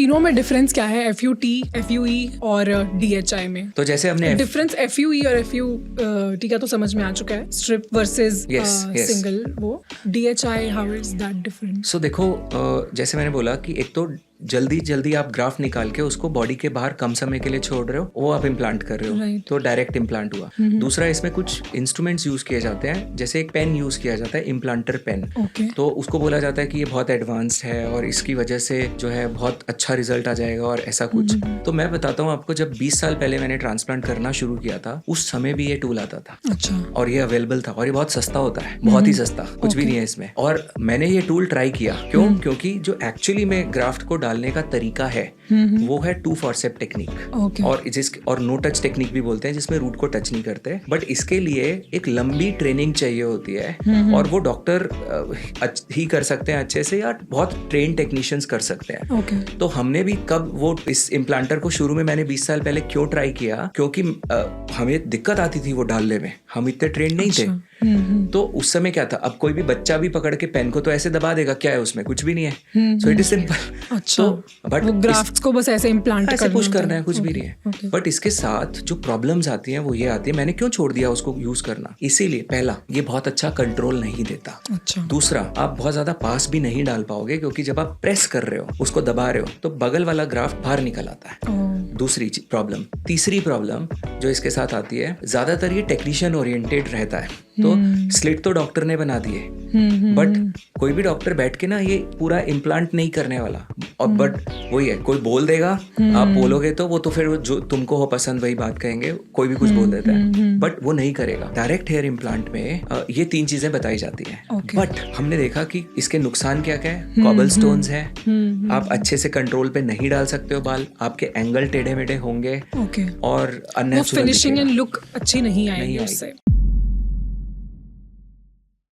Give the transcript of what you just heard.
तीनों में डिफरेंस क्या है, FUT, FUE और DHI में? तो जैसे हमने डिफरेंस FUE और FUT का तो समझ में आ चुका है, स्ट्रिप वर्सेस सिंगल, वो DHI, how is that different? So देखो, जैसे मैंने बोला कि एक तो जल्दी आप ग्राफ्ट निकाल के उसको बॉडी के बाहर कम समय के लिए छोड़ रहे हो, वो आप इम्प्लांट कर रहे हो, Right. तो डायरेक्ट इम्प्लांट हुआ। दूसरा, इसमें कुछ इंस्ट्रूमेंट्स यूज किए जाते हैं, जैसे एक पेन यूज किया जाता है, इम्प्लांटर पेन। Okay. तो उसको बोला जाता है कि ये बहुत एडवांस्ड है और इसकी वजह से जो है बहुत अच्छा रिजल्ट आ जाएगा और ऐसा कुछ। तो मैं बताता हूँ आपको, जब 20 साल पहले मैंने ट्रांसप्लांट करना शुरू किया था, उस समय भी ये टूल आता था। अच्छा। और ये अवेलेबल था और ये बहुत सस्ता होता है, बहुत ही सस्ता, कुछ भी नहीं है इसमें। और मैंने ये टूल ट्राई किया, क्यों? क्योंकि जो एक्चुअली में ग्राफ्ट को डालने का तरीका है वो है 2 forceps टेक्निक, और नो टच टेक्निक भी बोलते हैं, जिसमें रूट को टच नहीं करते। बट इसके लिए एक लंबी ट्रेनिंग चाहिए होती है और वो डॉक्टर ही कर सकते हैं अच्छे से, या बहुत ट्रेन टेक्नीशियंस कर सकते हैं। तो हमने भी कब वो इस इम्प्लांटर को शुरू में मैंने 20 साल पहले क्यों ट्राई किया, क्योंकि हमें दिक्कत आती थी वो डालने में, हम इतने ट्रेन नहीं थे। तो उस समय क्या था, अब कोई भी बच्चा भी पकड़ के पेन को तो ऐसे दबा देगा, क्या है उसमें, कुछ भी नहीं है। So it is simple. अच्छा, बट ग्राफ्ट्स को बस ऐसे इम्प्लांट ऐसे पुश करना है, कुछ भी नहीं है। बट इसके साथ जो प्रॉब्लम्स आती हैं वो ये आती है, मैंने क्यों छोड़ दिया उसको यूज करना, इसीलिए पहला, ये बहुत अच्छा कंट्रोल नहीं देता। अच्छा। दूसरा, आप बहुत ज्यादा पास भी नहीं डाल पाओगे, क्योंकि जब आप प्रेस कर रहे हो, उसको दबा रहे हो, तो बगल वाला ग्राफ्ट बाहर निकल आता है। दूसरी प्रॉब्लम। तीसरी प्रॉब्लम जो इसके साथ आती है, ज्यादातर ये टेक्नीशियन ओरिएंटेड रहता है, तो स्लिट तो डॉक्टर ने बना दिए, बट कोई भी डॉक्टर बैठ के ना ये पूरा इम्प्लांट नहीं करने वाला। और बट वही है, कोई बोल देगा, आप बोलोगे तो वो तो फिर जो तुमको हो पसंद वही बात कहेंगे, कोई भी कुछ बोल देता है, बट वो नहीं करेगा। डायरेक्ट हेयर इम्प्लांट में ये 3 चीजें बताई जाती हैं। बट हमने देखा कि इसके नुकसान क्या क्या है। कॉबल स्टोन्स है, आप अच्छे से कंट्रोल पे नहीं डाल सकते हो बाल, आपके एंगल टेढ़े मेढ़े होंगे, और अननेचुरल फिनिशिंग एंड लुक अच्छी नहीं आएगी उससे।